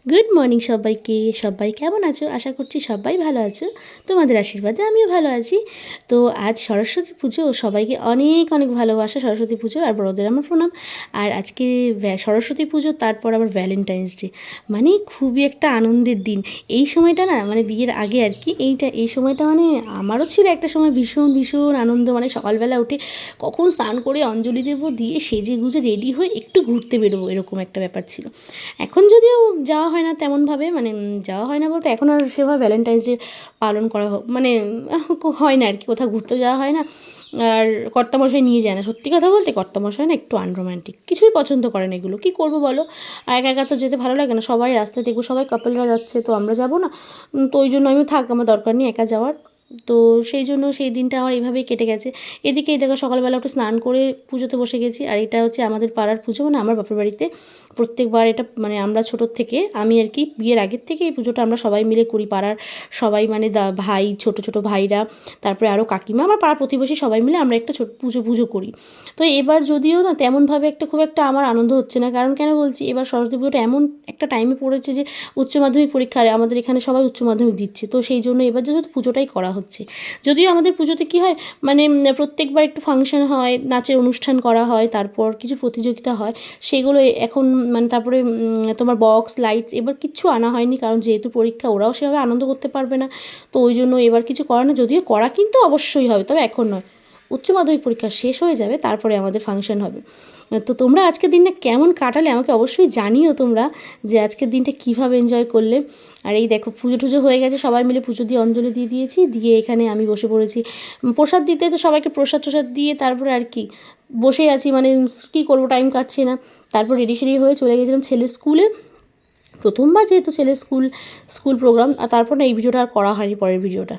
Good morning সবাইকে। সবাই কেমন আছো? আশা করছি সবাই ভালো আছো। তোমাদের আশীর্বাদে আমিও ভালো আছি। তো আজ সরস্বতী পুজো, সবাইকে অনেক অনেক ভালোবাসা সরস্বতী পুজো, আর বড়দের আমার প্রণাম। আর আজকে সরস্বতী পুজো, তারপর আবার ভ্যালেন্টাইন্স ডে, মানে খুবই একটা আনন্দের দিন। এই সময়টা না, মানে বিয়ের আগে আর কি, এই সময়টা মানে আমারও ছিল একটা সময় ভীষণ ভীষণ আনন্দ। মানে সকালবেলা উঠে কখন স্নান করে অঞ্জলি দেবো, দিয়ে সেজে গুজে রেডি হয়ে একটু ঘুরতে বেরোবো, এরকম একটা ব্যাপার ছিল। এখন যদিও যাওয়া হয় না তেমনভাবে, মানে যাওয়া হয় না বলতে এখন আর সেভাবে ভ্যালেন্টাইন্স ডে পালন করা মানে হয় না আর কি, কোথাও ঘুরতে যাওয়া হয় না। আর কর্তামশাই নিয়ে যায় না, সত্যি কথা বলতে কর্তামশাই না একটু আনরোম্যান্টিক, কিছুই পছন্দ করে না এগুলো, কী করবো বলো। আর একা একা তো যেতে ভালো লাগে না, সবাই রাস্তায় দেখবো সবাই কাপলরা যাচ্ছে, তো আমরা যাবো না। তো ওই জন্য আমি থাক, আমার দরকার নেই একা যাওয়ার। তো সেই জন্য সেই দিনটা আমার এইভাবেই কেটে গেছে। এদিকে এই দেখো সকালবেলা একটু স্নান করে পুজোতে বসে গেছি। আর এটা হচ্ছে আমাদের পাড়ার পুজো, মানে আমার বাপের বাড়িতে প্রত্যেকবার এটা, মানে আমরা ছোটোর থেকে, আমি আর কি বিয়ের আগের থেকে এই পুজোটা আমরা সবাই মিলে করি, পাড়ার সবাই, মানে ভাই, ছোটো ছোটো ভাইরা, তারপরে আরও কাকিমা, আমার পাড়া প্রতিবেশী সবাই মিলে আমরা একটা ছোট পুজো করি। তো এবার যদিও না তেমনভাবে খুব একটা আমার আনন্দ হচ্ছে না, কারণ কেন বলছি, এবার সরস্বতী পুজোটা এমন একটা টাইমে পড়েছে যে উচ্চ মাধ্যমিক পরীক্ষা, আমাদের এখানে সবাই উচ্চ মাধ্যমিক দিচ্ছে, তো সেই জন্য এবার যেহেতু পুজোটাই করা হচ্ছে। যদিও আমাদের পুজোতে কী হয়, মানে প্রত্যেকবার একটু ফাংশন হয়, নাচের অনুষ্ঠান করা হয়, তারপর কিছু প্রতিযোগিতা হয়, সেগুলো এখন, মানে তারপরে তোমার বক্স লাইটস এবার কিচ্ছু আনা হয়নি, কারণ যেহেতু পরীক্ষা, ওরাও সেভাবে আনন্দ করতে পারবে না। তো ওই জন্য এবার কিছু করা না, যদিও করা কিন্তু অবশ্যই হবে, তবে এখন নয়। উচ্চ মাধ্যমিক পরীক্ষা শেষ হয়ে যাবে, তারপরে আমাদের ফাংশন হবে। তো তোমরা আজকের দিনটা কেমন কাটালে আমাকে অবশ্যই জানিও তোমরা, যে আজকের দিনটা কীভাবে এনজয় করলে। আর এই দেখো পুজো টুজো হয়ে গেছে, সবাই মিলে পুজো দিয়ে অঞ্জলি দিয়ে দিয়েছি, দিয়ে এখানে আমি বসে পড়েছি প্রসাদ দিতে। তো সবাইকে প্রসাদ টসাদ দিয়ে তারপরে আর কি বসেই আছি, মানে কী করবো, টাইম কাটছে না। তারপর রেডি সেডি হয়ে চলে গেছিলাম ছেলের স্কুলে, প্রথমবার যেহেতু ছেলের স্কুল প্রোগ্রাম। আর তারপর না এই ভিডিওটা আর করা হয়নি, পরের ভিডিওটা।